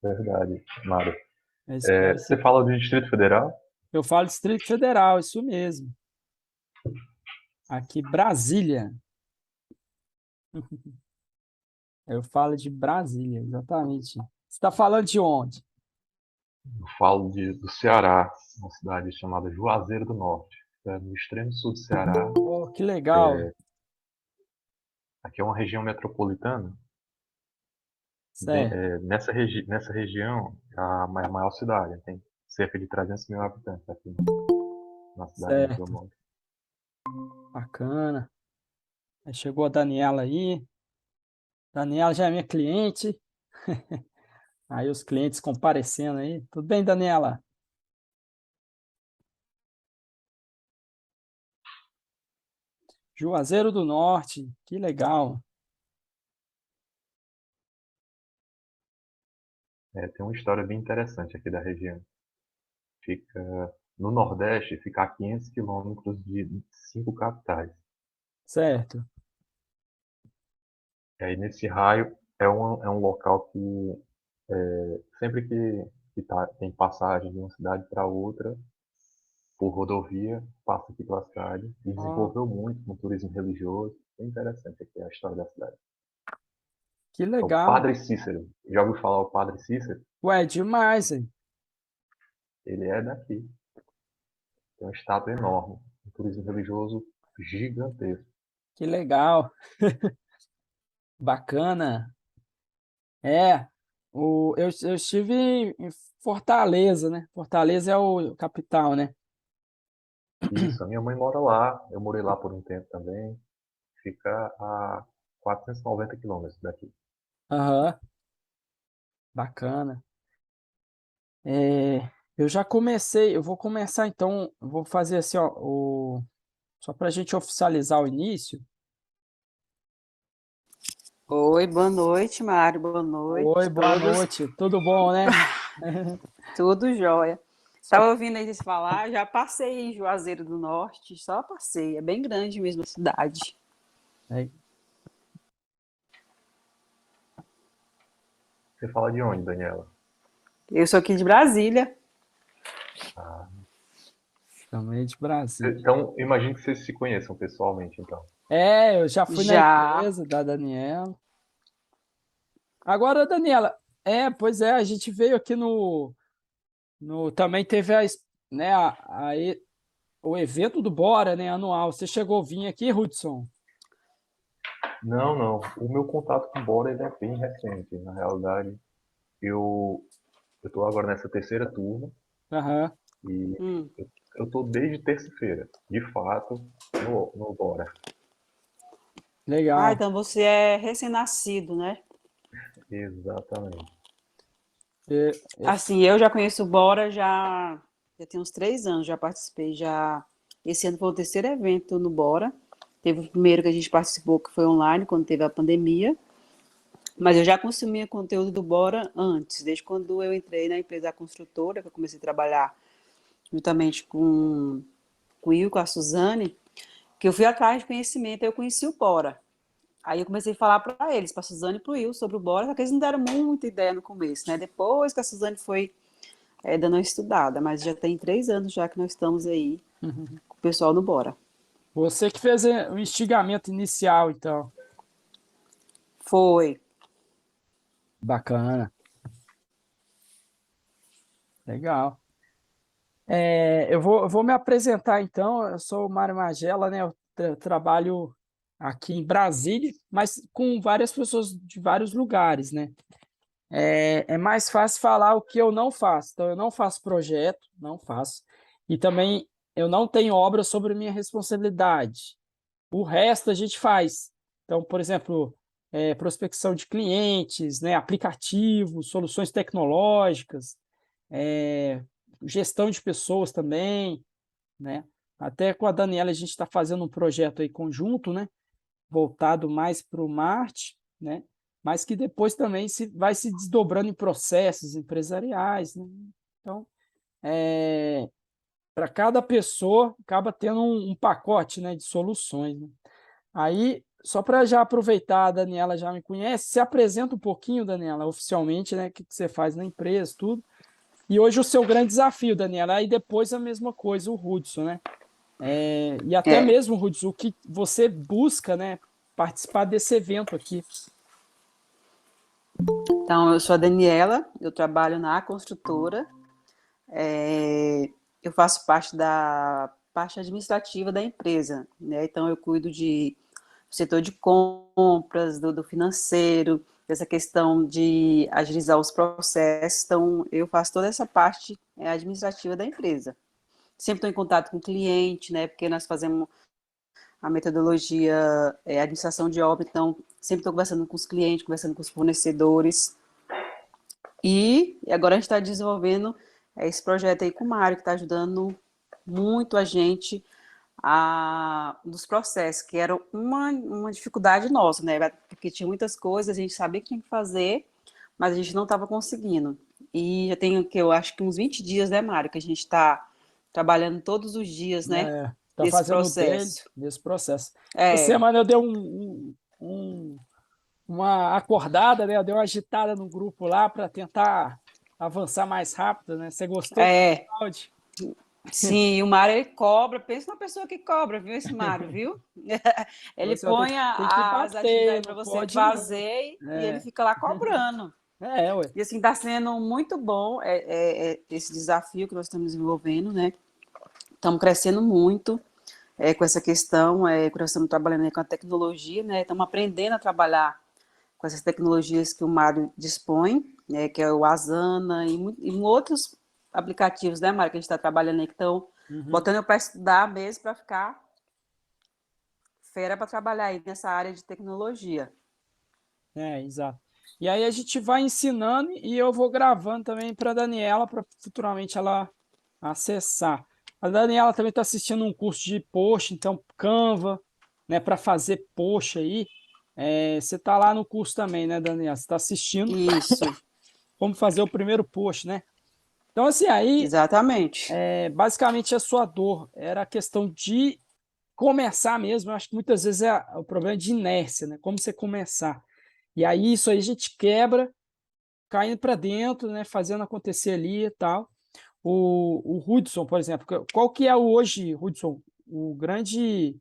Verdade, Mário. Esse deve Você ser. fala do Distrito Federal? Eu falo Distrito Federal, isso mesmo. Aqui, Brasília. Eu falo de Brasília, exatamente. Você está falando de onde? Eu falo do Ceará, uma cidade chamada Juazeiro do Norte. É no extremo sul do Ceará. Oh, que legal. Aqui é uma região metropolitana. Certo, Nessa região, é a maior cidade. Tem cerca de 300 mil habitantes aqui na cidade onde eu certo. moro. Bacana. Aí chegou a Daniela aí. Daniela já é minha cliente. Aí os clientes comparecendo aí. Tudo bem, Daniela? Juazeiro do Norte. Que legal. Tem uma história bem interessante aqui da região. Fica no Nordeste, fica a 500 quilômetros de 5 capitais. Certo. E aí, nesse raio, é um local que, sempre que tem passagem de uma cidade para outra, por rodovia, passa aqui pela cidade e Ó, desenvolveu muito com turismo religioso. Bem interessante aqui a história da cidade. que É o legal. Padre Cícero. Já ouviu falar o Padre Cícero? Ué, demais, hein? Ele é daqui. Tem uma estátua enorme. Um turismo religioso gigantesco. Que legal. Bacana. É, eu estive em Fortaleza, né? Fortaleza é o capital, né? Isso, a minha mãe mora lá. Eu morei lá por um tempo também. Fica a 490 quilômetros daqui. Aham, bacana. É, eu já comecei, eu vou começar então, eu vou fazer assim, ó, só para a gente oficializar o início. Oi, boa noite, Mário, boa Oi, noite a boa todos. noite, tudo bom, né? Tudo jóia. Só, Estava ouvindo eles falar, já passei em Juazeiro do Norte, só passei, é bem grande mesmo a cidade. é, Você fala de onde, Daniela? Eu sou aqui de Brasília. Ah, também de Brasília. então, imagino que vocês se conheçam pessoalmente, então. É, eu já fui na Já. empresa da Daniela. Agora, Daniela, pois é, a gente veio aqui também teve né, o evento do Bora, né, anual. Você chegou a vir aqui, Hudson? Não, não. O meu contato com o Bora ele é bem recente. Na realidade, eu estou agora nessa terceira turma Aham, e Hum. eu estou desde terça-feira, de fato, no Bora. Ah, legal. então você é recém-nascido, né? Exatamente. É, Assim, eu já conheço o Bora já tem uns 3 anos, já participei, já. Esse ano foi o terceiro evento no Bora. Teve o primeiro que a gente participou, que foi online, quando teve a pandemia. Mas eu já consumia conteúdo do Bora antes, desde quando eu entrei na empresa construtora, que eu comecei a trabalhar juntamente com o Will, com a Suzane, que eu fui atrás de conhecimento, aí eu conheci o Bora. Aí eu comecei a falar para eles, para a Suzane e para o Will, sobre o Bora, só que eles não deram muita ideia no começo, né? Depois que a Suzane foi dando uma estudada, mas já tem 3 anos já que nós estamos aí com o pessoal do Bora. você que fez o instigamento inicial, então. Foi. Bacana, legal. Eu vou me apresentar, então. Eu sou o Mário Magela, né? Eu trabalho aqui em Brasília, mas com várias pessoas de vários lugares, né? É mais fácil falar o que eu não faço. Então, eu não faço projeto, não faço. E também eu não tenho obra sobre minha responsabilidade. O resto a gente faz. Então, por exemplo, prospecção de clientes, né, aplicativos, soluções tecnológicas, é, gestão de pessoas também, né? Até com a Daniela a gente está fazendo um projeto aí conjunto, né? Voltado mais para o marketing, né? Mas que depois também vai se desdobrando em processos empresariais, né? Então, para cada pessoa acaba tendo um pacote, né, de soluções, né? Aí só para já aproveitar, a Daniela já me conhece, se apresenta um pouquinho, Daniela, oficialmente, né? O que você faz na empresa, tudo. E hoje o seu grande desafio, Daniela, aí depois a mesma coisa, o Hudson, né? E até É, mesmo, Hudson, o que você busca, né? Participar desse evento aqui. então, eu sou a Daniela, eu trabalho na construtora, eu faço parte da parte administrativa da empresa, né? Então, eu cuido do setor de compras, do financeiro, dessa questão de agilizar os processos. Então, eu faço toda essa parte administrativa da empresa. Sempre estou em contato com o cliente, né? Porque nós fazemos a metodologia administração de obra, então sempre estou conversando com os clientes, conversando com os fornecedores. E agora a gente está desenvolvendo esse projeto aí com o Mário, que está ajudando muito a gente dos processos, que era uma dificuldade nossa, né? Porque tinha muitas coisas, a gente sabia que tinha que fazer, mas a gente não estava conseguindo. E já tem, que eu acho que uns 20 dias, né, Mário, que a gente está trabalhando todos os dias, né, Tá nesse fazendo o dele processo. nesse processo. Essa É, semana eu dei uma acordada, né? Eu dei uma agitada no grupo lá para tentar avançar mais rápido, né? Você gostou do é, áudio? sim, o Mário ele cobra, pensa numa pessoa que cobra, viu, esse Mário, viu? Ele Você ó, tem, põe tem que as bater, atividades para não você pode não. fazer e ele É, fica lá cobrando. ué. E assim, está sendo muito bom esse desafio que nós estamos desenvolvendo, né? Estamos crescendo muito com essa questão, que nós estamos trabalhando aí com a tecnologia, né? Estamos aprendendo a trabalhar com essas tecnologias que o Mário dispõe, né? Que é o Asana e outros aplicativos, né, Mário, que a gente está trabalhando aí, que estão Uhum. botando eu para estudar mesmo, para ficar fera para trabalhar aí nessa área de tecnologia. Exato. E aí a gente vai ensinando e eu vou gravando também para a Daniela, para futuramente ela acessar. A Daniela também está assistindo um curso de post, então Canva, né, para fazer post aí. Você está lá no curso também, né, Daniela? Você está assistindo Isso, como fazer o primeiro post, né? Então, assim, aí, exatamente. basicamente a sua dor era a questão de começar mesmo. Eu acho que muitas vezes o problema é de inércia, né? Como você começar. E aí, isso aí a gente quebra caindo para dentro, né, fazendo acontecer ali e tal. O Hudson, por exemplo, qual que é hoje, Hudson, o grande,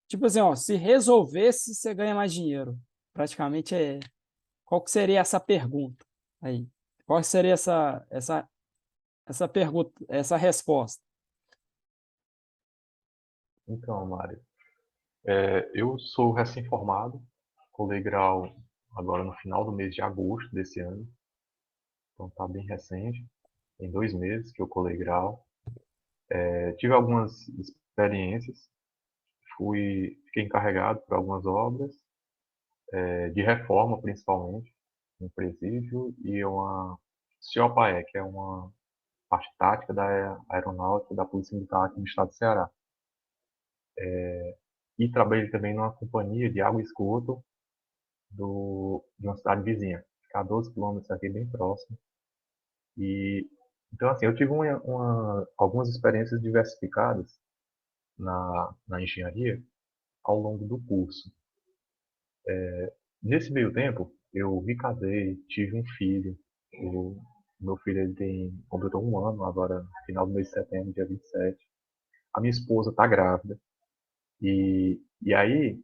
tipo assim, ó, se resolvesse, você ganha mais dinheiro. Praticamente qual que seria essa pergunta aí? Qual seria essa pergunta, essa resposta? Então, Mário, eu sou recém-formado, colei grau agora no final do mês de agosto desse ano, então está bem recente, tem 2 meses que eu colei grau. Tive algumas experiências, fiquei encarregado por algumas obras, de reforma principalmente, um presídio e uma CIOPAE, que é uma parte tática da aeronáutica da Polícia Militar aqui do estado do Ceará. E trabalhei também numa companhia de água e esgoto de uma cidade vizinha, fica a 12 quilômetros aqui, bem próximo. E, então, assim, eu tive algumas experiências diversificadas na engenharia ao longo do curso. Nesse meio tempo, eu me casei, tive um filho. Meu filho completou 1 ano agora, no final do mês de setembro, dia 27. A minha esposa está grávida. E aí,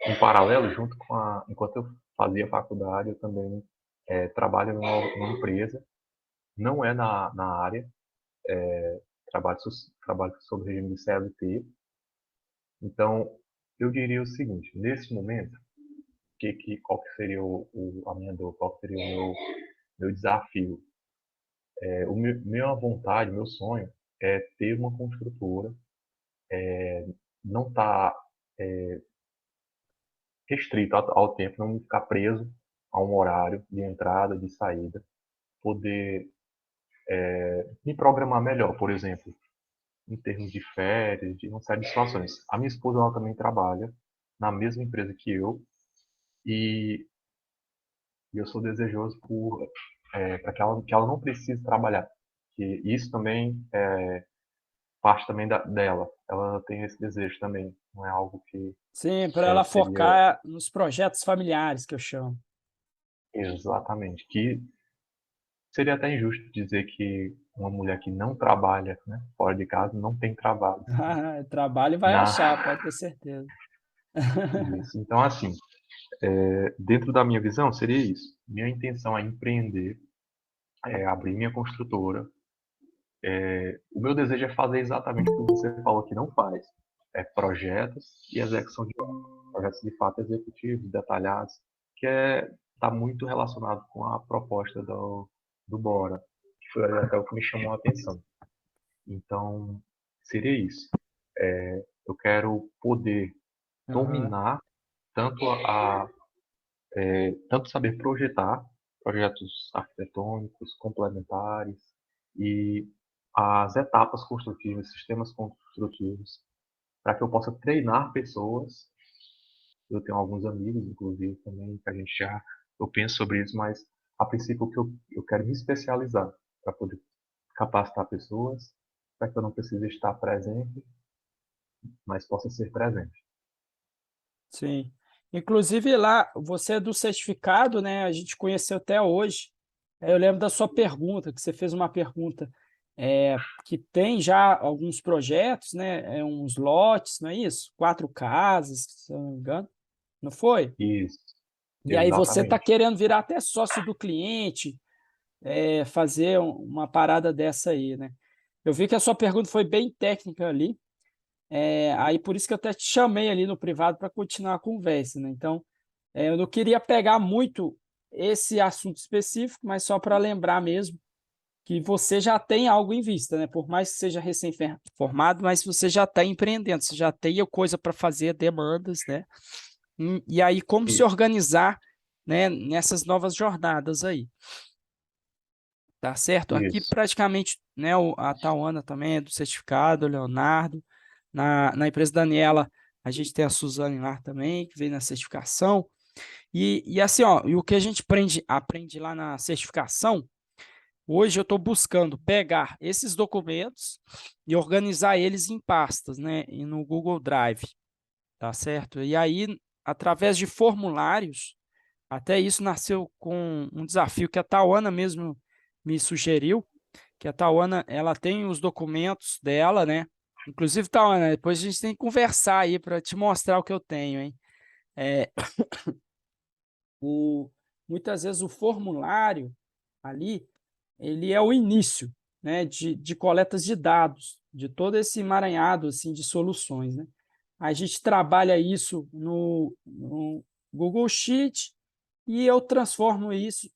em paralelo, enquanto eu fazia faculdade, eu também trabalho numa empresa, não é na área, trabalho sobre regime de CLT. Então, eu diria o seguinte: nesse momento, qual que seria a minha dor, qual que seria meu desafio? Minha vontade, meu sonho é ter uma construtora, não estar restrito ao tempo, não ficar preso a um horário de entrada, de saída, poder me programar melhor, por exemplo, em termos de férias, de uma série de situações. A minha esposa, ela também trabalha na mesma empresa que eu e, eu sou desejoso para que ela não precise trabalhar. Que isso também parte também dela. Ela tem esse desejo também, não é algo que Sim, para ela seria focar nos projetos familiares, que eu chamo. exatamente, que seria até injusto dizer que uma mulher que não trabalha, né, fora de casa, não tem trabalho. Trabalho vai Na, achar, pode ter certeza. isso. Então, assim, dentro da minha visão, seria isso. Minha intenção é empreender, é abrir minha construtora. O meu desejo é fazer exatamente o que você falou que não faz. É projetos e execução de obra. Projetos de fato executivos, detalhados, que está muito relacionado com a proposta do Bora, que foi até o que me chamou a atenção. Então, seria isso. Eu quero poder Aham. dominar tanto tanto saber projetar projetos arquitetônicos, complementares e as etapas construtivas, sistemas construtivos, para que eu possa treinar pessoas. Eu tenho alguns amigos, inclusive, também, que a gente já, eu penso sobre isso, mas a princípio o que eu quero me especializar para poder capacitar pessoas, para que eu não precise estar presente, mas possa ser presente. Sim. Inclusive lá, você é do certificado, né? A gente conheceu até hoje. Eu lembro da sua pergunta, que você fez uma pergunta que tem já alguns projetos, né? Uns lotes, não é isso? 4 casas, se eu não me engano. Não foi? Isso, E aí você está exatamente. querendo virar até sócio do cliente, fazer uma parada dessa aí, né? Eu vi que a sua pergunta foi bem técnica ali. Aí por isso que eu até te chamei ali no privado para continuar a conversa, né? Então, eu não queria pegar muito esse assunto específico, mas só para lembrar mesmo que você já tem algo em vista, né? Por mais que seja recém-formado, mas você já está empreendendo, você já tem coisa para fazer, demandas, né? E aí, como se Isso, organizar, né, nessas novas jornadas aí, tá certo? Aqui isso. praticamente, né, a Tauana também é do certificado, o Leonardo. Na empresa Daniela, a gente tem a Suzane lá também, que veio na certificação. E assim, ó, e o que a gente aprende lá na certificação, hoje eu estou buscando pegar esses documentos e organizar eles em pastas, né, e no Google Drive, tá certo? E aí, através de formulários, até isso nasceu com um desafio que a Tauana mesmo me sugeriu, que a Tauana, ela tem os documentos dela, né? Inclusive, Tauana, depois a gente tem que conversar aí para te mostrar o que eu tenho, hein? É, o, muitas vezes o formulário ali, ele é o início, né, de coletas de dados, de todo esse emaranhado assim, de soluções, né? A gente trabalha isso no Google Sheet e eu transformo isso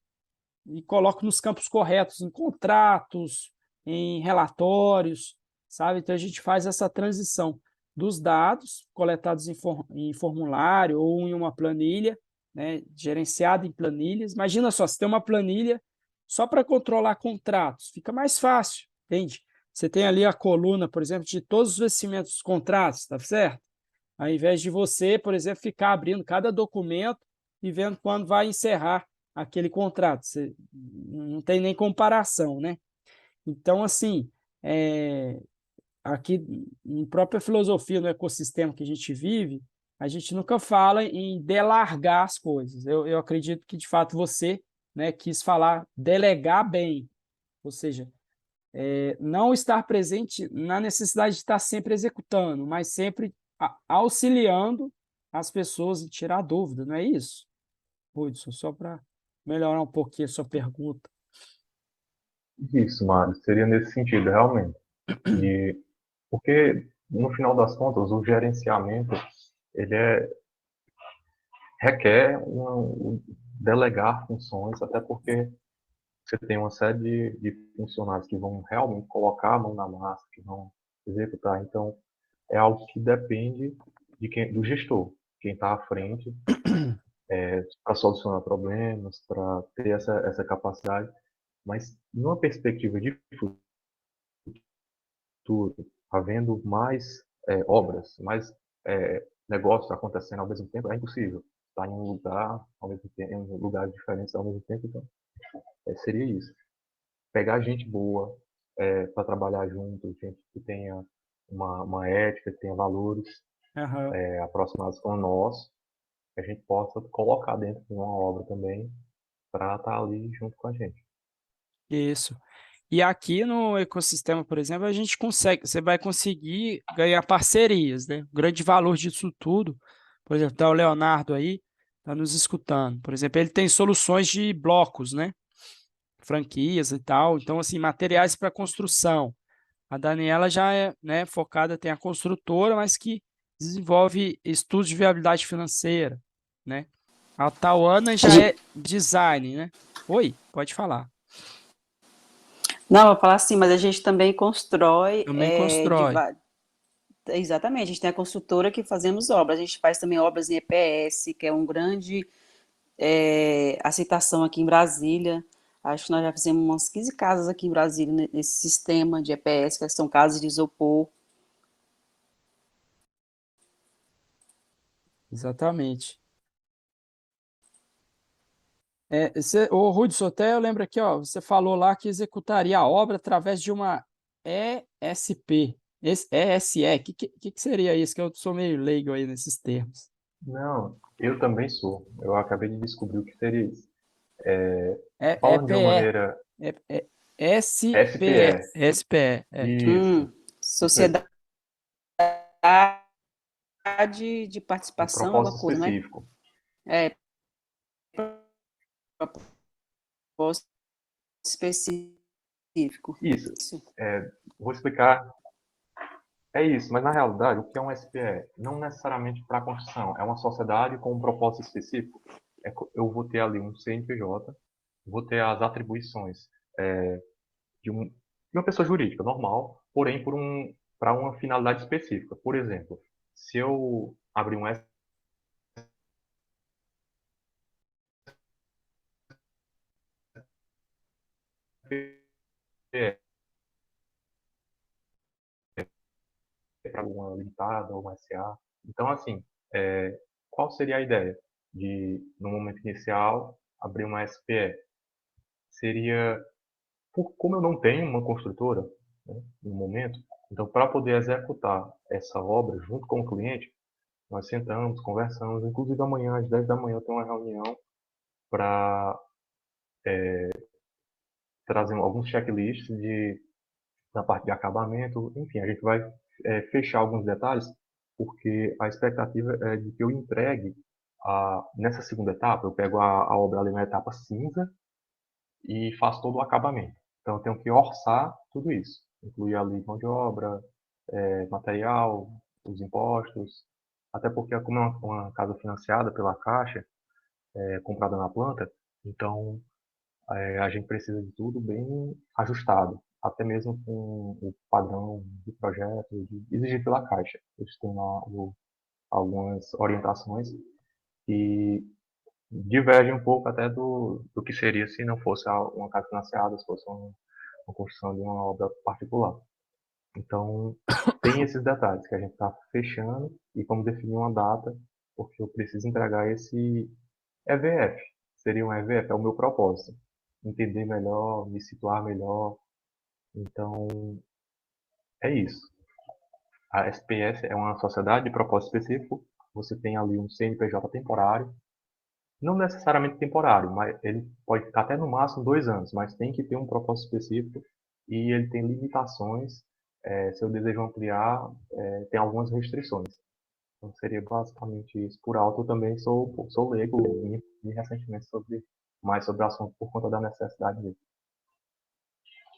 e coloco nos campos corretos, em contratos, em relatórios, sabe? Então a gente faz essa transição dos dados coletados em formulário ou em uma planilha, né, gerenciada em planilhas. Imagina só, se tem uma planilha só para controlar contratos, fica mais fácil, entende? Você tem ali a coluna, por exemplo, de todos os vencimentos dos contratos, tá certo? Ao invés de você, por exemplo, ficar abrindo cada documento e vendo quando vai encerrar aquele contrato. Você não tem nem comparação, né? Então, assim, aqui em própria filosofia no ecossistema que a gente vive, a gente nunca fala em delargar as coisas. Eu acredito que, de fato, você, né, quis falar delegar bem, ou seja, não estar presente na necessidade de estar sempre executando, mas sempre auxiliando as pessoas e tirar dúvida, não é isso? Hudson, só para melhorar um pouquinho a sua pergunta. Isso, Mário, seria nesse sentido, realmente. E porque, no final das contas, o gerenciamento, ele requer delegar funções, até porque você tem uma série de funcionários que vão realmente colocar a mão na massa, que vão executar. Então, é algo que depende do gestor, quem está à frente, para solucionar problemas, para ter essa capacidade. Mas, numa perspectiva de futuro, havendo mais obras, mais negócios acontecendo ao mesmo tempo, é impossível estar em um lugar ao mesmo tempo, em lugares diferentes ao mesmo tempo. Então, seria isso. Pegar gente boa para trabalhar junto, gente que tenha uma ética, que tenha valores, Aham. aproximados com o nosso, que a gente possa colocar dentro de uma obra também para estar ali junto com a gente. Isso. E aqui no ecossistema, por exemplo, a gente consegue, você vai conseguir ganhar parcerias, né? O grande valor disso tudo, por exemplo, tá o Leonardo aí, tá nos escutando. Por exemplo, ele tem soluções de blocos, né? Franquias e tal. Então, assim, materiais para construção. A Daniela já é, né, focada, tem a construtora, mas que desenvolve estudos de viabilidade financeira, né? A Tauana A já gente- é design, né? Oi, pode falar. Não, eu vou falar assim, mas a gente também constrói Também constrói. exatamente, a gente tem a construtora que fazemos obras, a gente faz também obras em EPS, que é um grande aceitação aqui em Brasília. Acho que nós já fizemos umas 15 casas aqui em Brasília nesse sistema de EPS, que são casas de isopor. Exatamente. Ô, Rudi Soter, eu lembro aqui, ó, você falou lá que executaria a obra através de uma ESP. ESE, que seria isso? Que eu sou meio leigo aí nesses termos. Não, eu também sou. Eu acabei de descobrir o que seria isso. Falando de uma EPE, maneira SPE, SPE, SPE, isso, isso aí, Sociedade de de participação, alguma propósito coisa, não é? específico. É, propósito específico. Isso, Isso. vou explicar. É isso, mas na realidade, o que é um SPE? Não necessariamente para a construção, é uma sociedade com um propósito específico. Eu vou ter ali um CNPJ, vou ter as atribuições de uma pessoa jurídica normal, porém para uma finalidade específica. Por exemplo, se eu abrir um SPE para uma limitada ou uma SA, então assim, qual seria a ideia de, no momento inicial, abrir uma SPE? Seria como eu não tenho uma construtora, né, no momento, então para poder executar essa obra junto com o cliente, nós sentamos, conversamos, inclusive amanhã às 10 da manhã eu tenho uma reunião para trazer alguns checklists na parte de acabamento, enfim, a gente vai fechar alguns detalhes, porque a expectativa é de que eu entregue nessa segunda etapa, eu pego a obra ali na etapa cinza e faço todo o acabamento. Então, eu tenho que orçar tudo isso, incluir ali mão de obra, material, os impostos, até porque como é uma casa financiada pela Caixa, comprada na planta, então a gente precisa de tudo bem ajustado, até mesmo com o padrão de projeto exigido pela Caixa. Eles têm lá algumas orientações que divergem um pouco até do que seria se não fosse uma casa financiada, se fosse uma construção de uma obra particular. Então, tem esses detalhes que a gente está fechando e vamos definir uma data, porque eu preciso entregar esse EVF. Seria um EVF, é o meu propósito. Entender melhor, me situar melhor. Então, é isso. A SPS é uma sociedade de propósito específico. Você tem ali um CNPJ temporário. Não necessariamente temporário, mas ele pode ficar até no máximo 2 anos, mas tem que ter um propósito específico e ele tem limitações. Se eu desejo ampliar, tem algumas restrições. Então seria basicamente isso. Por alto, eu também sou leigo e recentemente mais sobre o assunto por conta da necessidade dele.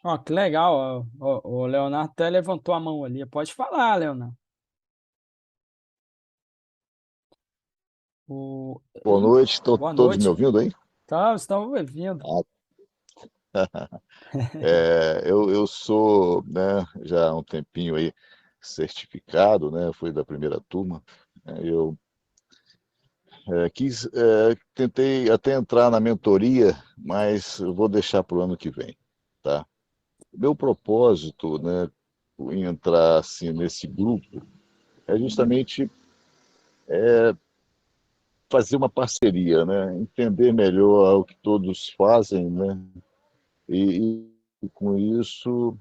Ó, que legal, ó, o Leonardo até levantou a mão ali. Pode falar, Leonardo. O... Boa noite, estão Boa todos me noite. ouvindo aí? Tá, estamos ouvindo. Eu sou, né, já há um tempinho aí certificado, né, fui da primeira turma. Eu tentei até entrar na mentoria, mas eu vou deixar para o ano que vem, tá? Meu propósito, né, em entrar assim nesse grupo é justamente fazer uma parceria, né, entender melhor o que todos fazem, né, e com isso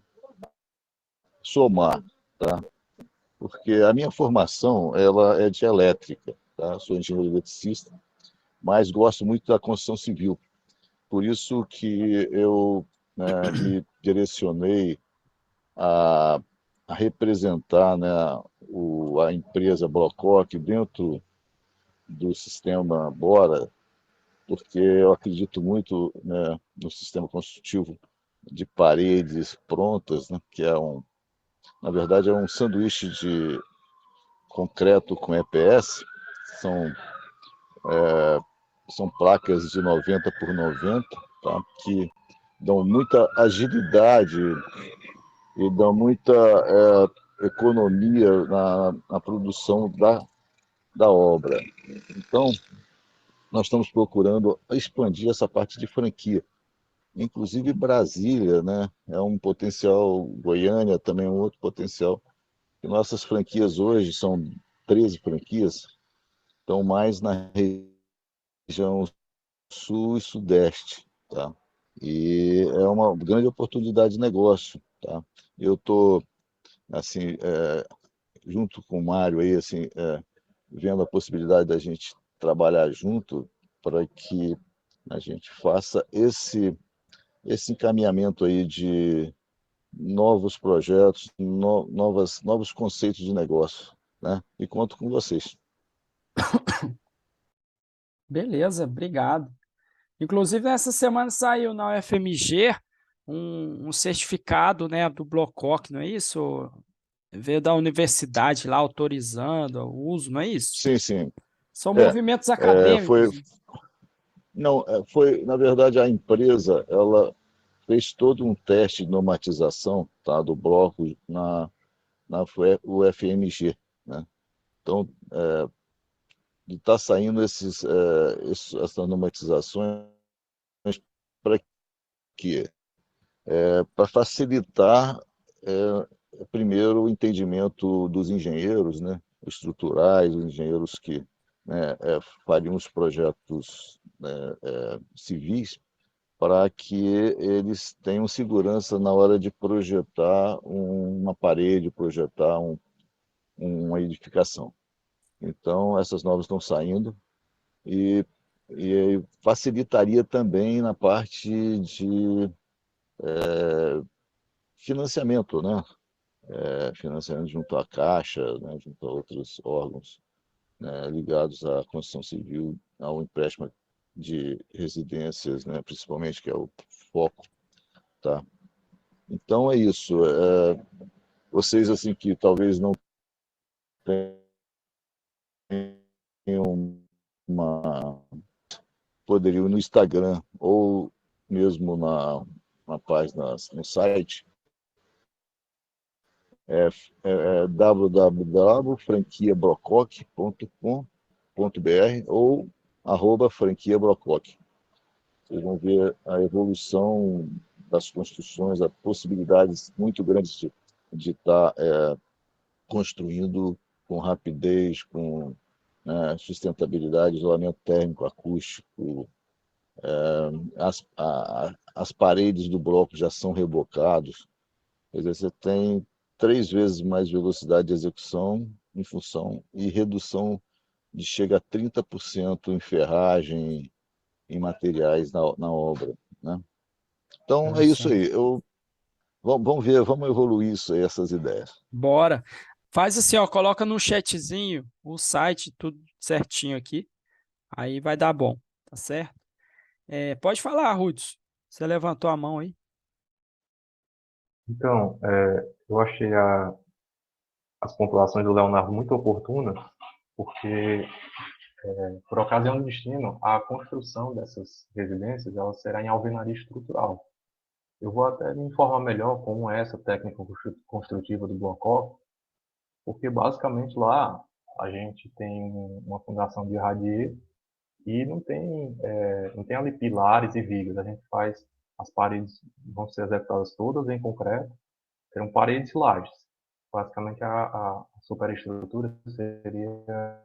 somar, tá? porque a minha formação ela é de elétrica, tá? Sou engenheiro eletricista, mas gosto muito da construção civil. Por isso que eu, né, me direcionei a, a representar, né, a empresa Blococ dentro do sistema Bora, porque eu acredito muito, né, no sistema construtivo de paredes prontas, né, que na verdade, é um sanduíche de concreto com EPS. São, são placas de 90 por 90, tá, que dão muita agilidade e dão muita economia na produção da obra. Então, nós estamos procurando expandir essa parte de franquia. Inclusive Brasília, né, é um potencial, Goiânia também é um outro potencial. E nossas franquias hoje são 13 franquias, estão mais na região sul e sudeste, tá? E é uma grande oportunidade de negócio, tá? Eu estou, assim, junto com o Mário aí, assim, vendo a possibilidade da gente trabalhar junto para que a gente faça esse encaminhamento aí de novos projetos, novos conceitos de negócio, né? E conto com vocês. Beleza, obrigado. Inclusive, essa semana saiu na UFMG um certificado, né, do Blococ, não é isso? Veio da universidade lá autorizando o uso, não é isso? Sim, sim. São movimentos acadêmicos. Não, na verdade, a empresa, ela fez todo um teste de normatização, tá, do bloco na UFMG, né? Então, está saindo essas normatizações para quê? Para facilitar, primeiro, o entendimento dos engenheiros, né, estruturais, os engenheiros que, né, fariam os projetos, né, civis, para que eles tenham segurança na hora de projetar uma parede, projetar uma edificação. Então, essas normas estão saindo e, facilitaria também na parte de financiamento, né? Financiamento junto à Caixa, né? Junto a outros órgãos, né? Ligados à construção civil, ao empréstimo de residências, né? Principalmente, que é o foco, tá? Então é isso. Vocês assim que talvez não tenham uma poderiam ir no Instagram ou mesmo na página, no site, www.franquiabrococ.com.br ou @franquiabrococ. Vocês vão ver a evolução das construções, as possibilidades muito grandes de estar construindo com rapidez, com, né, sustentabilidade, isolamento térmico, acústico. As paredes do bloco já são rebocados. Quer dizer, você tem 3 vezes mais velocidade de execução em função e redução de chega a 30% em ferragem, em materiais na obra, né? Então é isso aí. Vamos ver, vamos evoluir isso aí, essas ideias. Bora. Faz assim, ó, coloca no chatzinho o site, tudo certinho aqui. Aí vai dar bom, tá certo? Pode falar, Rudes. Você levantou a mão aí. Então, eu achei as pontuações do Leonardo muito oportunas, porque, por ocasião do destino, a construção dessas residências ela será em alvenaria estrutural. Eu vou até me informar melhor como é essa técnica construtiva do Blococ, porque basicamente lá a gente tem uma fundação de radier e não tem ali pilares e vigas. A gente faz, as paredes vão ser executadas todas em concreto, serão paredes e lajes. Basicamente a superestrutura seria,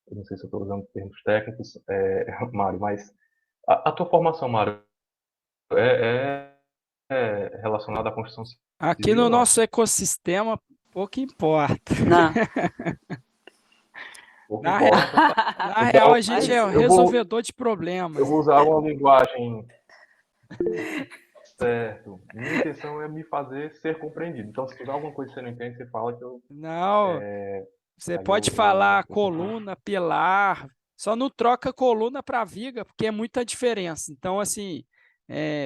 eu não sei se eu estou usando termos técnicos, Mário, mas a tua formação, Mário, é relacionada à construção Aqui civil no ou não? nosso ecossistema, pouco importa. Não, Pouco Na real, importa. na real, Então, a gente é mas o eu vou, resolvedor de eu problemas, vou né? usar uma linguagem certo. Minha intenção é me fazer ser compreendido. Então, se tiver alguma coisa que você não entende, você fala que eu, Não, você aí pode falar você fala. coluna, pilar, só não troca coluna para viga, porque é muita diferença. Então, assim,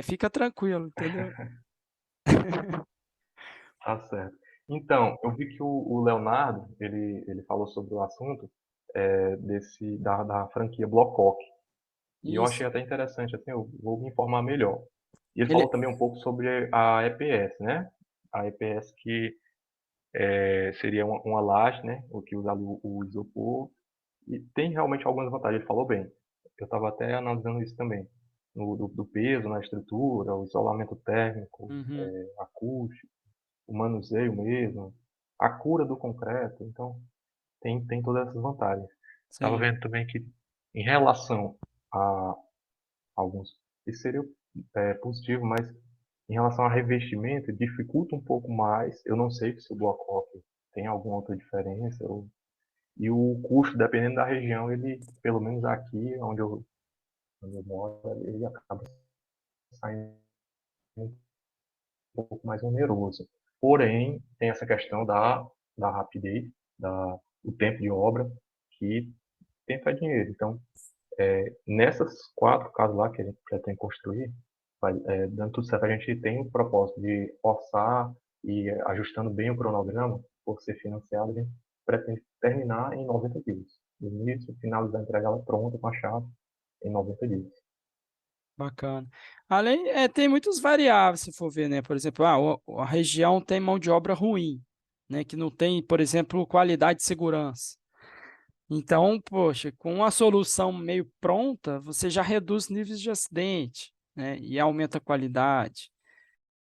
fica tranquilo, entendeu? Tá certo. Então, eu vi que o Leonardo, ele falou sobre o assunto da franquia Blococ. E eu Isso. achei até interessante, assim, eu vou me informar melhor. E ele falou Ele, também um pouco sobre a EPS, né? A EPS que seria uma laje, né? O que usa o isopor. E tem realmente algumas vantagens, ele falou bem. Eu estava até analisando isso também. Do peso na estrutura, o isolamento térmico, uhum, acústico, o manuseio mesmo, a cura do concreto. Então, tem todas essas vantagens. Estava sim, vendo também que, em relação a alguns, isso seria positivo, mas em relação a revestimento, dificulta um pouco mais. Eu não sei se o bloco off tem alguma outra diferença. E o custo, dependendo da região, ele, pelo menos aqui onde eu moro, ele acaba saindo um pouco mais oneroso. Porém, tem essa questão da rapidez, do tempo de obra, que tempo é dinheiro. Então, nessas 4 casas lá que a gente pretende construir, dando tudo certo, a gente tem o propósito de orçar e ajustando bem o cronograma, por ser financiado, a gente pretende terminar em 90 dias. Do início, finalizar, entregar ela pronta com a chave em 90 dias. bacana. Além, tem muitas variáveis, se for ver, né? Por exemplo, a região tem mão de obra ruim, né? Que não tem, por exemplo, qualidade de segurança. Então, poxa, com uma solução meio pronta, você já reduz níveis de acidente, né? E aumenta a qualidade.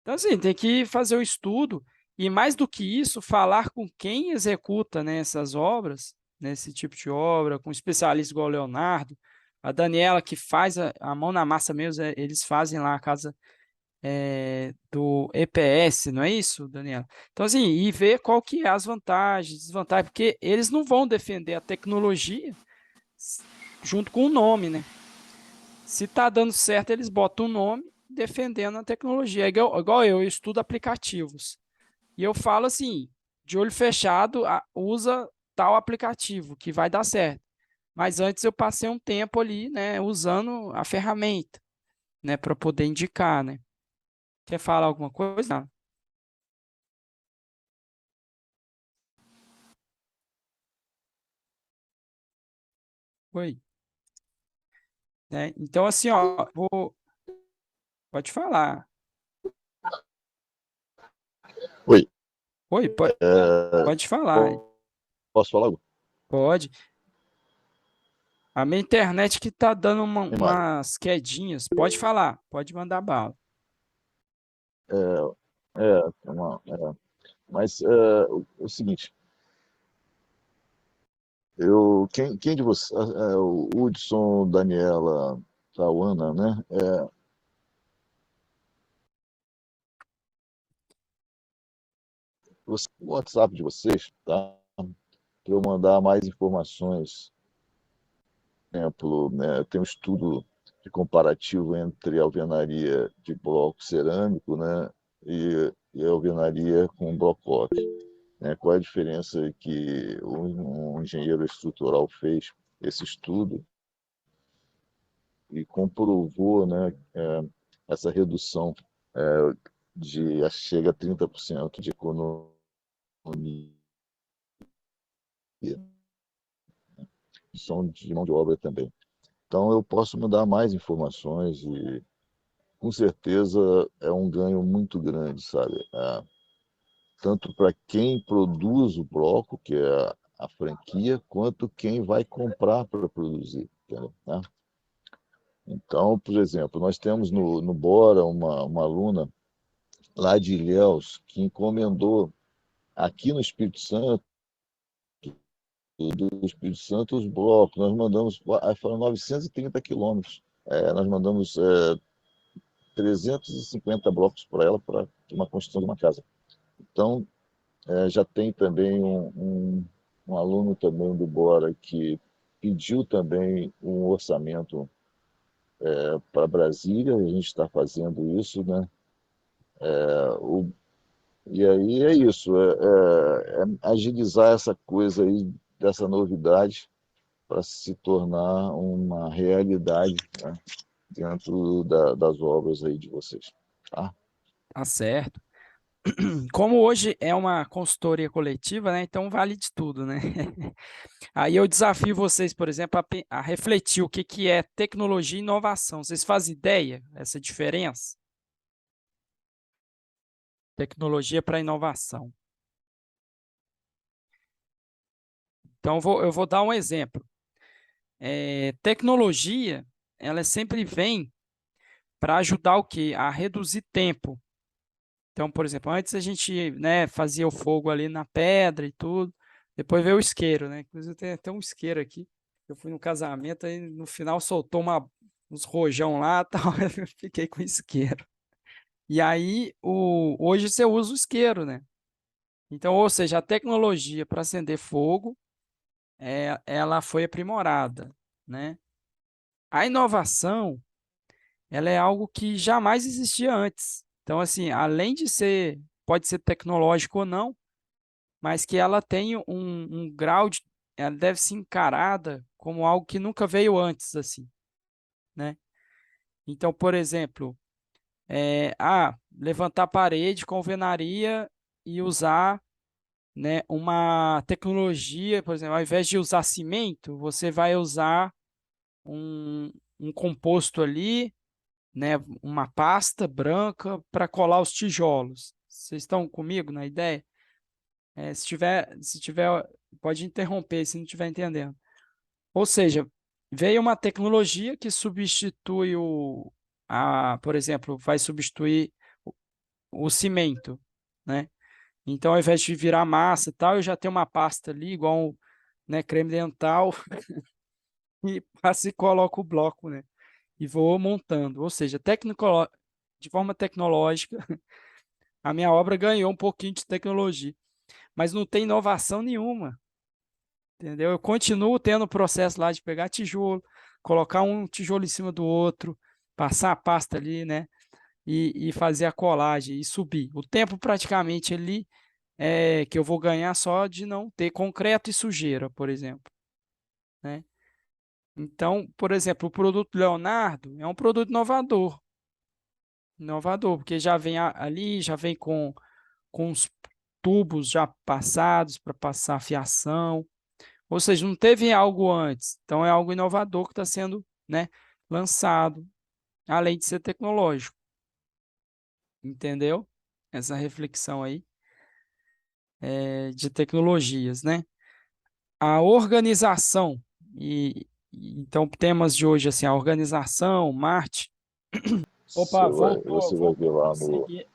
Então, assim, tem que fazer o estudo e, mais do que isso, falar com quem executa, né, essas obras, né, esse tipo de obra, com especialistas igual o Leonardo, a Daniela, que faz a mão na massa mesmo, eles fazem lá a casa do EPS, não é isso, Daniela? Então, assim, e ver qual que é as vantagens, desvantagens, porque eles não vão defender a tecnologia junto com o nome, né? Se está dando certo, eles botam o nome defendendo a tecnologia. É igual eu estudo aplicativos. E eu falo assim, de olho fechado, usa tal aplicativo que vai dar certo. Mas antes eu passei um tempo ali, né, usando a ferramenta, né, para poder indicar, né? Quer falar alguma coisa? Oi. Né? Então, assim, ó, pode falar. Oi, Oi, é, pode falar. posso falar algo? Pode. A minha internet que tá dando Sim, Mário. umas quedinhas. Pode falar, pode mandar bala. Mas o seguinte, quem de vocês, o Hudson, Daniela, Tauana, né? O WhatsApp de vocês, tá? Para eu mandar mais informações. Por exemplo, né, tem um estudo de comparativo entre alvenaria de bloco cerâmico, né, e alvenaria com bloco off, né? Qual é a diferença que um engenheiro estrutural fez esse estudo e comprovou, né, essa redução chega a 30% de economia de mão de obra também. Então, eu posso mandar mais informações e, com certeza, é um ganho muito grande, sabe? Tanto para quem produz o bloco, que é a franquia, quanto quem vai comprar para produzir, entendeu? Né? Então, por exemplo, nós temos no Bora uma aluna lá de Ilhéus que encomendou aqui no Espírito Santo, do Espírito Santo, os blocos. Nós mandamos, foram 930 quilômetros. Nós mandamos 350 blocos para ela para uma construção de uma casa. Então, Já tem também um aluno também do Bora que pediu também um orçamento para Brasília, a gente está fazendo isso, né? O, e aí é isso, é agilizar essa coisa aí, dessa novidade, para se tornar uma realidade, né, dentro das obras aí de vocês. Tá? Tá certo. Como hoje é uma consultoria coletiva, né? Então vale de tudo, né? Aí eu desafio vocês, por exemplo, a refletir o que que é tecnologia e inovação. Vocês fazem ideia dessa diferença? Tecnologia para inovação. Então eu vou dar um exemplo. Tecnologia, ela sempre vem para ajudar o quê? A reduzir tempo. Então, por exemplo, antes a gente, né, fazia o fogo ali na pedra e tudo, depois veio o isqueiro, né? Inclusive tem até um isqueiro aqui. Eu fui no casamento, aí no final soltou uns rojão lá, tal, eu fiquei com isqueiro. E aí, hoje você usa o isqueiro, né? Então, ou seja, a tecnologia para acender fogo, ela foi aprimorada, né? A inovação, ela é algo que jamais existia antes. Então, assim, além de ser, pode ser tecnológico ou não, mas que ela tem um grau de, ela deve ser encarada como algo que nunca veio antes, assim, né? Então, por exemplo, levantar parede com alvenaria e usar, né, uma tecnologia, por exemplo, ao invés de usar cimento, você vai usar um composto ali, né, uma pasta branca para colar os tijolos. Vocês estão comigo na ideia? Se tiver, pode interromper se não estiver entendendo. Ou seja, veio uma tecnologia que substitui por exemplo, vai substituir o cimento, né? Então, ao invés de virar massa e tal, eu já tenho uma pasta ali, igual, né, creme dental, e passo e coloco o bloco, né? E vou montando. Ou seja, de forma tecnológica, a minha obra ganhou um pouquinho de tecnologia, mas não tem inovação nenhuma, entendeu? Eu continuo tendo o processo lá de pegar tijolo, colocar um tijolo em cima do outro, passar a pasta ali, né? E fazer a colagem e subir. O tempo praticamente ali que eu vou ganhar só de não ter concreto e sujeira, por exemplo, né? Então, por exemplo, o produto Leonardo é um produto inovador, porque já vem ali, já vem com os tubos já passados para passar a fiação, ou seja, não teve algo antes, então é algo inovador que está sendo, né, lançado, além de ser tecnológico, entendeu? Essa reflexão aí de tecnologias, né? A organização, então temas de hoje, assim, a organização, Marte. Opa, voltou, Você vai ver lá no. consegui.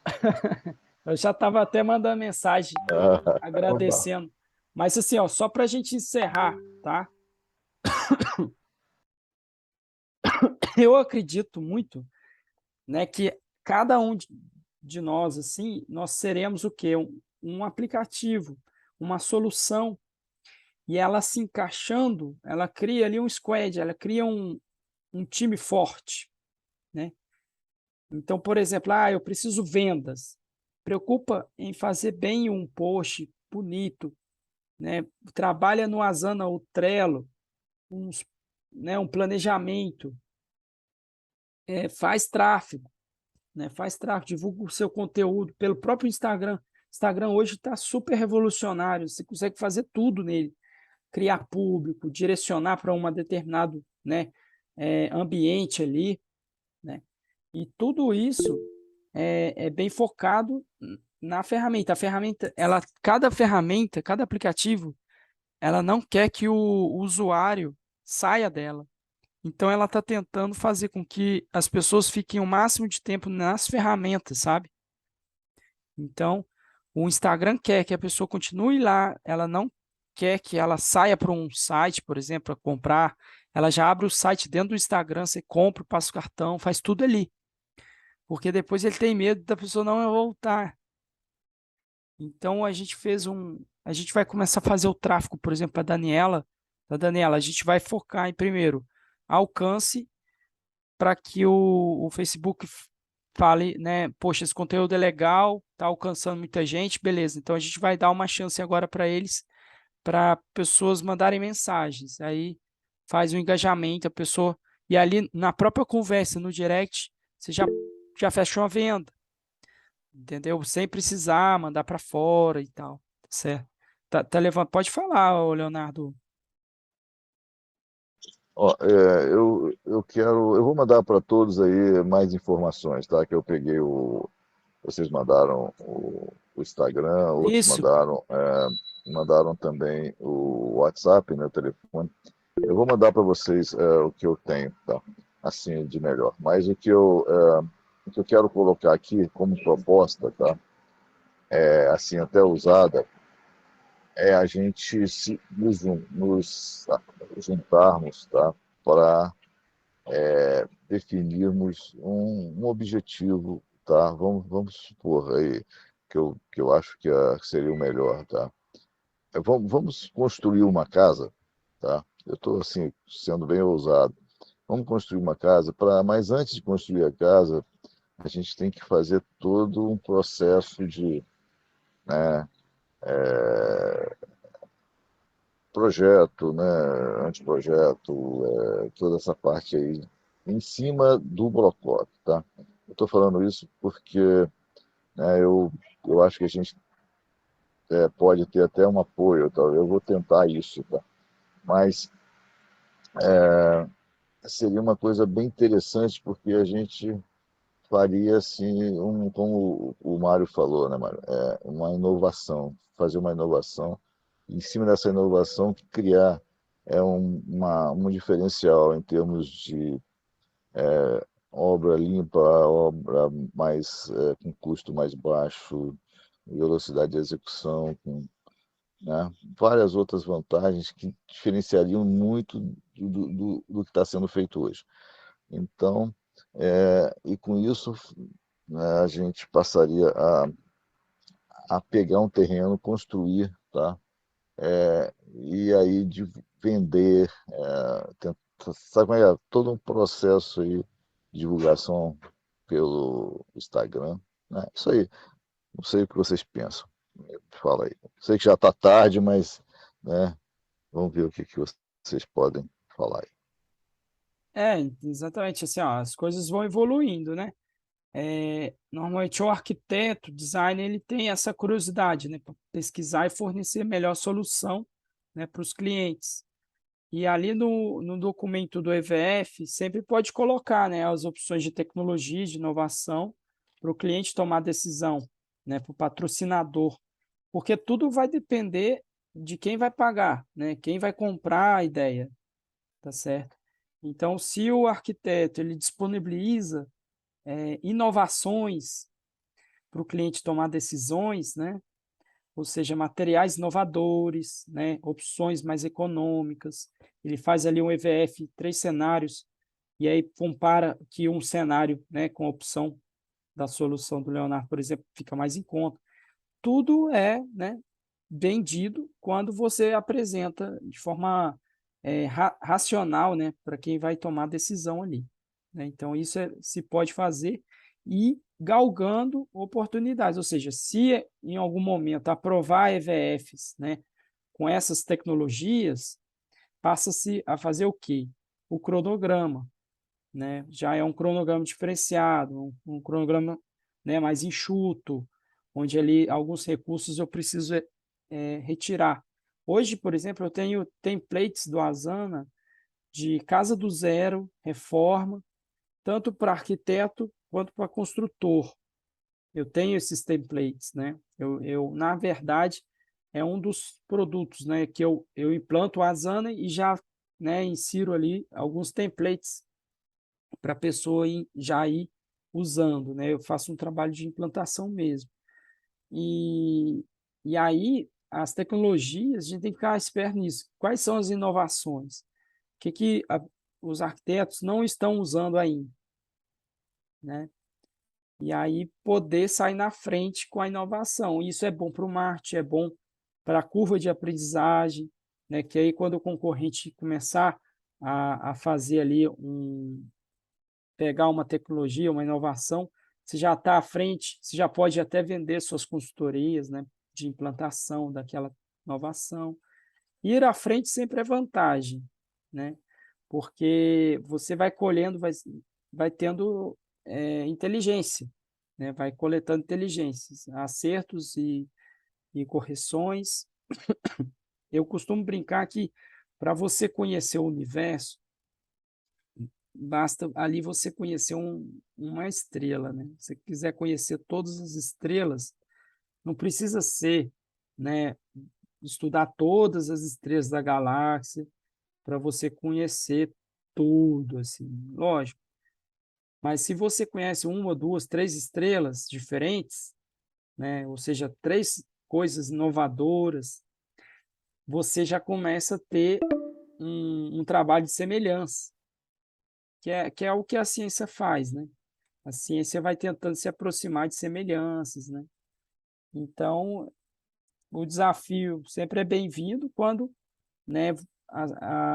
Eu já estava até mandando mensagem Opa, agradecendo. Mas assim, ó, só para a gente encerrar, tá? Eu acredito muito, né, que cada um de nós, assim, nós seremos o quê? Um aplicativo, uma solução, e ela se encaixando, ela cria ali um squad, ela cria um time forte, né? Então, por exemplo, eu preciso vendas. Preocupa em fazer bem um post bonito, né? Trabalha no Asana ou Trello, uns, né, um planejamento, faz tráfego, né? Faz tráfego, divulga o seu conteúdo pelo próprio Instagram. Instagram hoje está super revolucionário, você consegue fazer tudo nele, criar público, direcionar para um determinado, né, ambiente ali, né? E tudo isso é bem focado na ferramenta. A ferramenta, cada aplicativo, ela não quer que o usuário saia dela. Então, ela está tentando fazer com que as pessoas fiquem o máximo de tempo nas ferramentas, sabe? Então, o Instagram quer que a pessoa continue lá, ela não quer que ela saia para um site, por exemplo, para comprar. Ela já abre o site dentro do Instagram, você compra, passa o cartão, faz tudo ali. Porque depois ele tem medo da pessoa não voltar. Então, a gente vai começar a fazer o tráfego, por exemplo, para da Daniela, a gente vai focar em, primeiro, alcance para que o Facebook fale, né, poxa, esse conteúdo é legal, está alcançando muita gente, beleza. Então, a gente vai dar uma chance agora para eles, para pessoas mandarem mensagens. Aí faz o engajamento, a pessoa. E ali na própria conversa, no direct, você já fechou a venda, entendeu? Sem precisar mandar para fora e tal, tá certo? Tá levando, pode falar, ô Leonardo. Ó, eu vou mandar para todos aí mais informações, tá? Que eu peguei vocês mandaram o Instagram, outros Isso, mandaram também o WhatsApp, né, o telefone. Eu vou mandar para vocês o que eu tenho, tá? Assim, de melhor. Mas o que eu quero colocar aqui como proposta, tá? Assim, até usada, é a gente nos juntarmos, tá? Para definirmos um objetivo, tá? Vamos supor aí que eu acho que seria o melhor, tá? Vamos construir uma casa, tá? Eu estou assim sendo bem ousado. Vamos construir uma casa mas antes de construir a casa, a gente tem que fazer todo um processo de, né, projeto, né, anteprojeto, toda essa parte aí em cima do Brocop, tá? Eu estou falando isso porque, né, eu acho que a gente pode ter até um apoio, tá? Eu vou tentar isso, tá? Mas seria uma coisa bem interessante porque a gente faria assim, como o Mário falou, né, Mário? Uma inovação, fazer uma inovação, em cima dessa inovação criar um diferencial em termos de obra limpa, obra mais com custo mais baixo, velocidade de execução, com, né, várias outras vantagens que diferenciariam muito do que está sendo feito hoje. Então, e com isso, né, a gente passaria a pegar um terreno, construir, tá? E aí de vender, sabe como é? Todo um processo aí de divulgação pelo Instagram, né? Isso aí, não sei o que vocês pensam. Fala aí. Sei que já está tarde, mas, né, vamos ver o que vocês podem falar aí. exatamente assim, ó, as coisas vão evoluindo, né? Normalmente o arquiteto, designer, ele tem essa curiosidade, né, para pesquisar e fornecer a melhor solução, né, para os clientes. E ali no documento do EVF, sempre pode colocar, né, as opções de tecnologia, de inovação, para o cliente tomar decisão, né, para o patrocinador, porque tudo vai depender de quem vai pagar, né, quem vai comprar a ideia, tá certo? Então, se o arquiteto ele disponibiliza inovações para o cliente tomar decisões, né? Ou seja, materiais inovadores, né? Opções mais econômicas. Ele faz ali um EVF, 3 cenários, e aí compara que um cenário, né, com a opção da solução do Leonardo, por exemplo, fica mais em conta. Tudo é, né, vendido quando você apresenta de forma racional, né, para quem vai tomar a decisão ali, né? Então, isso se pode fazer e galgando oportunidades, ou seja, se em algum momento aprovar EVFs, né, com essas tecnologias, passa-se a fazer o quê? O cronograma, né? Já é um cronograma diferenciado, um cronograma, né, mais enxuto, onde ali alguns recursos eu preciso retirar. Hoje, por exemplo, eu tenho templates do Asana de casa do zero, reforma, tanto para arquiteto quanto para construtor. Eu tenho esses templates, né? Na verdade, é um dos produtos, né, que eu implanto o Asana e já, né, insiro ali alguns templates para a pessoa já ir usando, né? Eu faço um trabalho de implantação mesmo. E, e aí, as tecnologias, a gente tem que ficar esperto nisso. Quais são as inovações? Os arquitetos não estão usando ainda, né? e aí poder sair na frente com a inovação. Isso é bom para o marketing, é bom para a curva de aprendizagem, né? Que aí quando o concorrente começar a fazer ali pegar uma tecnologia, uma inovação, você já está à frente, você já pode até vender suas consultorias, né, de implantação daquela inovação. Ir à frente sempre é vantagem, né? Porque você vai colhendo, vai tendo inteligência, né? Vai coletando inteligências, acertos e correções. Eu costumo brincar que para você conhecer o universo, basta ali você conhecer uma estrela, né? Se você quiser conhecer todas as estrelas, não precisa ser, né, estudar todas as estrelas da galáxia para você conhecer tudo, assim, lógico. Mas se você conhece uma, duas, três estrelas diferentes, né, ou seja, três coisas inovadoras, você já começa a ter um trabalho de semelhança, que é o que a ciência faz, né? A ciência vai tentando se aproximar de semelhanças, né? Então, o desafio sempre é bem-vindo quando, né,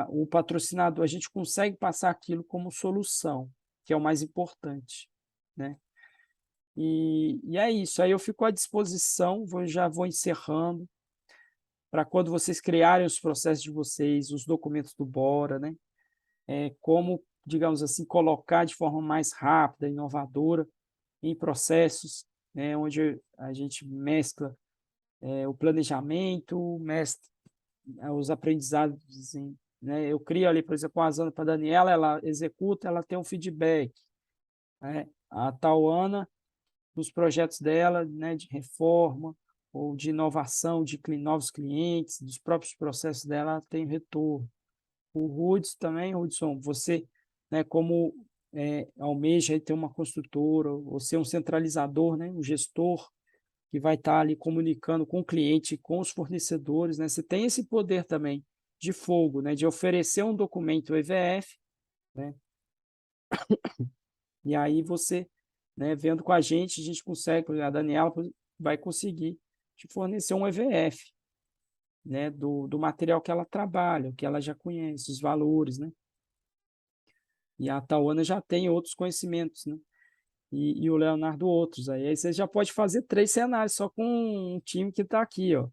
o patrocinador, a gente consegue passar aquilo como solução, que é o mais importante, né? E é isso, aí eu fico à disposição, já vou encerrando, para quando vocês criarem os processos de vocês, os documentos do Bora, né? Como, digamos assim, colocar de forma mais rápida, inovadora, em processos, né, onde a gente mescla o planejamento, mescla os aprendizados, assim, né? Eu crio ali, por exemplo, com a Zana para a Daniela, ela executa, ela tem um feedback, né? A Tauana, nos projetos dela, né, de reforma ou de inovação de novos clientes, dos próprios processos dela, ela tem retorno. O Hudson também, Hudson, você, né, como almeja aí ter uma construtora, ou ser um centralizador, né, um gestor que vai estar ali comunicando com o cliente, com os fornecedores, né, você tem esse poder também de fogo, né, de oferecer um documento EVF, né, e aí você, né, vendo com a gente consegue, a Daniela vai conseguir te fornecer um EVF, né, do material que ela trabalha, que ela já conhece, os valores, né? E a Tauana já tem outros conhecimentos, né? E o Leonardo outros. Aí você já pode fazer 3 cenários só com um time que está aqui, ó.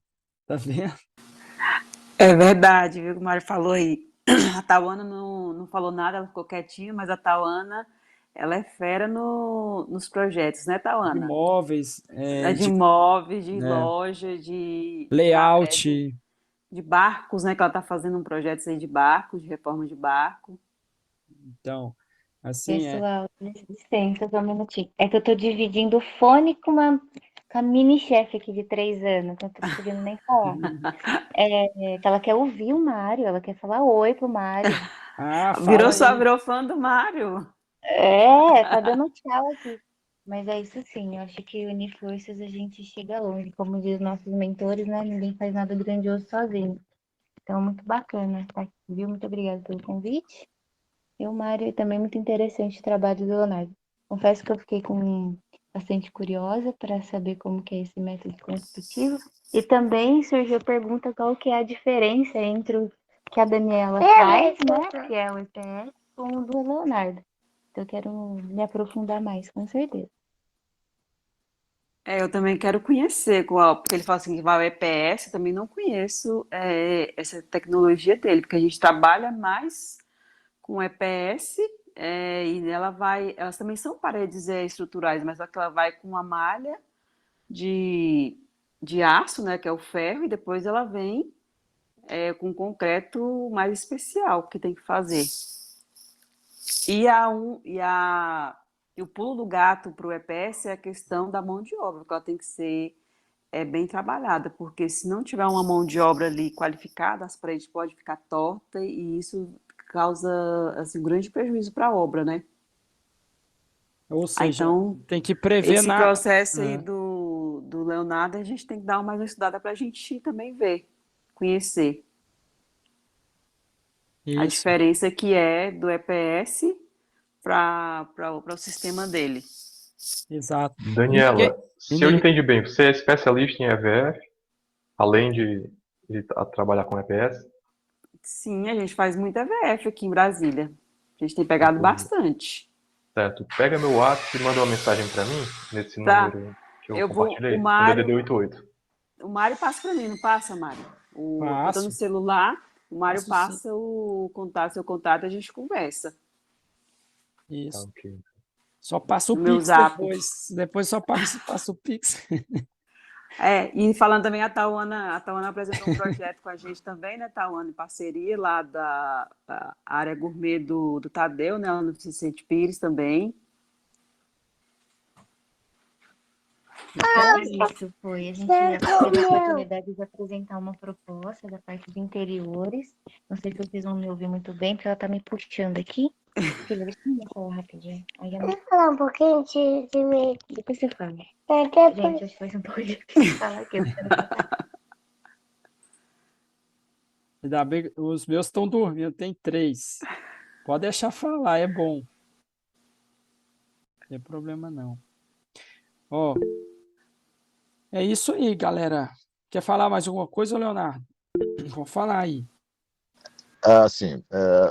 Tá vendo? É verdade, viu, que o Mário falou aí. A Tauana não falou nada, ela ficou quietinha, mas a Tauana, ela é fera nos projetos, né, De Tauana? imóveis, De imóveis, de né, loja, layout. de barcos, né, que ela está fazendo um projeto aí de barcos, de reforma de barco. Então, assim, Pessoal, licença, só um minutinho. É que eu tô dividindo o fone com a mini chefe aqui de 3 anos, então eu tô conseguindo nem falar. Que ela quer ouvir o Mário, ela quer falar oi pro Mário. Fala aí. Virou fã do Mário. Tá dando tchau aqui. Mas é isso sim, eu acho que unir forças a gente chega longe. Como diz nossos mentores, né? Ninguém faz nada grandioso sozinho. Então, muito bacana estar aqui, viu? Muito obrigada pelo convite. E o Mário, também muito interessante o trabalho do Leonardo. Confesso que eu fiquei bastante curiosa para saber como que é esse método construtivo. E também surgiu a pergunta qual que é a diferença entre o que a Daniela faz, né? Que é o EPS, com o do Leonardo. Então eu quero me aprofundar mais, com certeza. Eu também quero conhecer, porque ele fala assim que vai ao EPS, eu também não conheço essa tecnologia dele, porque a gente trabalha mais com EPS, e elas também são paredes estruturais, mas só que ela vai com uma malha de aço, né, que é o ferro, e depois ela vem com concreto mais especial que tem que fazer. E o pulo do gato para o EPS é a questão da mão de obra, que ela tem que ser bem trabalhada, porque se não tiver uma mão de obra ali qualificada, as paredes podem ficar tortas e isso causa assim, um grande prejuízo para a obra, né? Ou seja, Então, tem que prever esse processo aí do Leonardo, a gente tem que dar mais uma estudada para a gente também ver, conhecer a Isso. diferença que é do EPS para o sistema dele. Exato. Daniela, se eu Ener- entendi bem, você é especialista em EVF, além de trabalhar com EPS? Sim, a gente faz muito EVF aqui em Brasília. A gente tem pegado Entendi. bastante. Certo. Pega meu WhatsApp e manda uma mensagem para mim, nesse Tá? número que eu Eu vou. O compartilhei, um Mário, DDD 88. o Mário passa para mim, não passa, Mário? Eu tô no Passo, celular, o Mário passo sim. passa o contato, seu contato, a gente conversa. Tá, Isso. ok. Só passa o No meu Pix zap. depois. Depois só passa o Pix. E falando também, a Tauana apresentou um projeto com a gente também, né, Tauana, em parceria lá da área gourmet do Tadeu, né, lá no Vicente Pires também. Isso foi. A gente teve a oportunidade de apresentar uma proposta da parte de interiores. Não sei se vocês vão me ouvir muito bem, porque ela tá me puxando aqui. Filha, deixa eu falar rapidinho. Deixa eu falar um pouquinho de mim. Depois você fala. Gente, acho que faz um pouco difícil falar aqui. Ainda bem, os meus estão dormindo, tem 3. Pode deixar falar, é bom. Não tem problema não. Ó, é isso aí, galera. Quer falar mais alguma coisa, Leonardo? Vou falar aí. Sim.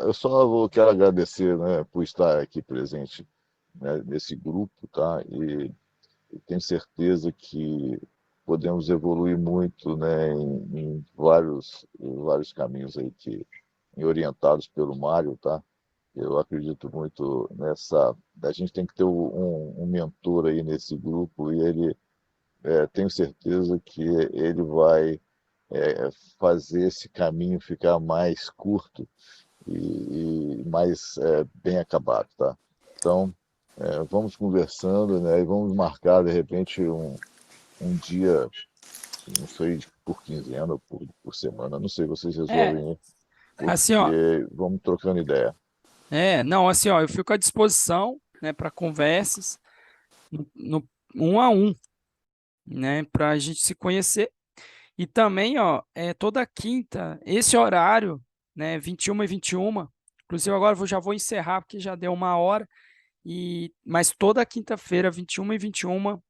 Eu só quero agradecer, né, por estar aqui presente, né, nesse grupo, tá? E tenho certeza que podemos evoluir muito, né, em vários caminhos aí orientados pelo Mário, tá? Eu acredito muito nessa. A gente tem que ter um mentor aí nesse grupo e ele, tenho certeza que ele vai fazer esse caminho ficar mais curto e mais bem acabado, tá? Então, vamos conversando, né? E vamos marcar de repente um dia, não sei, por quinzena ou por semana, não sei, vocês É, resolvem, né? assim, ó. Porque vamos trocando ideia. Não, assim, ó, eu fico à disposição, né, para conversas no 1 a 1, né, para a gente se conhecer. E também, ó, toda quinta, esse horário, né, 21h21. Inclusive agora já vou encerrar porque já deu 1 hora. Mas toda quinta-feira, 21h21,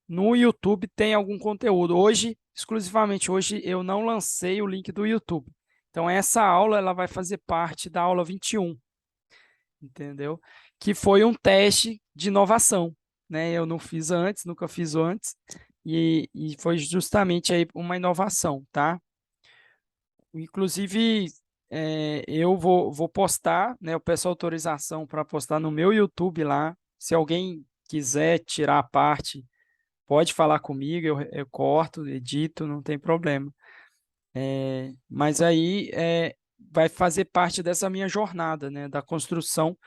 no YouTube tem algum conteúdo. Hoje, exclusivamente hoje, eu não lancei o link do YouTube. Então essa aula ela vai fazer parte da aula 21, entendeu? Que foi um teste de inovação, né? Eu não fiz antes, nunca fiz antes, e foi justamente aí uma inovação, tá? Inclusive, eu vou postar, né? Eu peço autorização para postar no meu YouTube lá. Se alguém quiser tirar a parte, pode falar comigo, eu corto, edito, não tem problema. Mas aí vai fazer parte dessa minha jornada, né? Da construção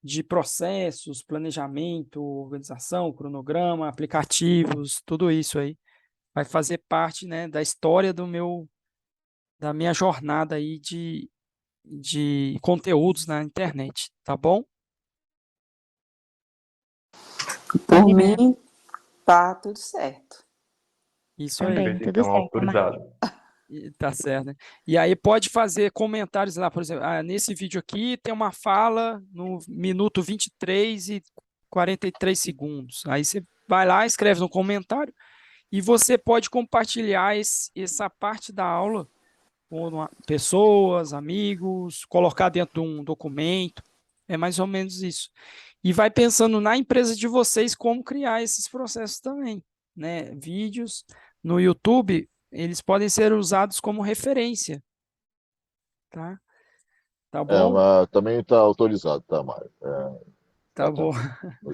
de processos, planejamento, organização, cronograma, aplicativos, tudo isso aí vai fazer parte, né, da história da minha jornada aí de conteúdos na internet, tá bom? Por Combinado. mim, tá tudo certo. Isso aí, Também, Perfeito, tudo então, certo, Marcos. autorizado. tá certo, né? E aí pode fazer comentários lá, por exemplo, nesse vídeo aqui tem uma fala no minuto 23h43. Aí você vai lá, escreve no comentário e você pode compartilhar essa parte da aula com pessoas, amigos, colocar dentro de um documento. É mais ou menos isso. E vai pensando na empresa de vocês como criar esses processos também, né? Vídeos no YouTube, eles podem ser usados como referência, tá? Tá bom? Mas também está autorizado, tá, Mário? Tá Tá bom. tranquilo.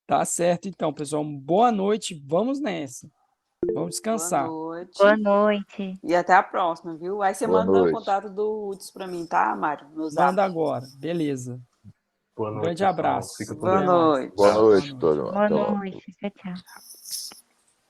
Tá certo então, pessoal. Boa noite. Vamos nessa. Vamos Boa descansar. Boa noite. noite. E até a próxima, viu? Aí você Boa manda o noite. contato do Hudson para mim, tá, Mário? No Manda zap. agora. Beleza. Boa Um noite, grande pessoal. abraço. Fica com Boa Deus. Até mais. Boa noite. Tchau. Boa noite, noite. Tony. Boa Até logo. noite. Tchau, tchau.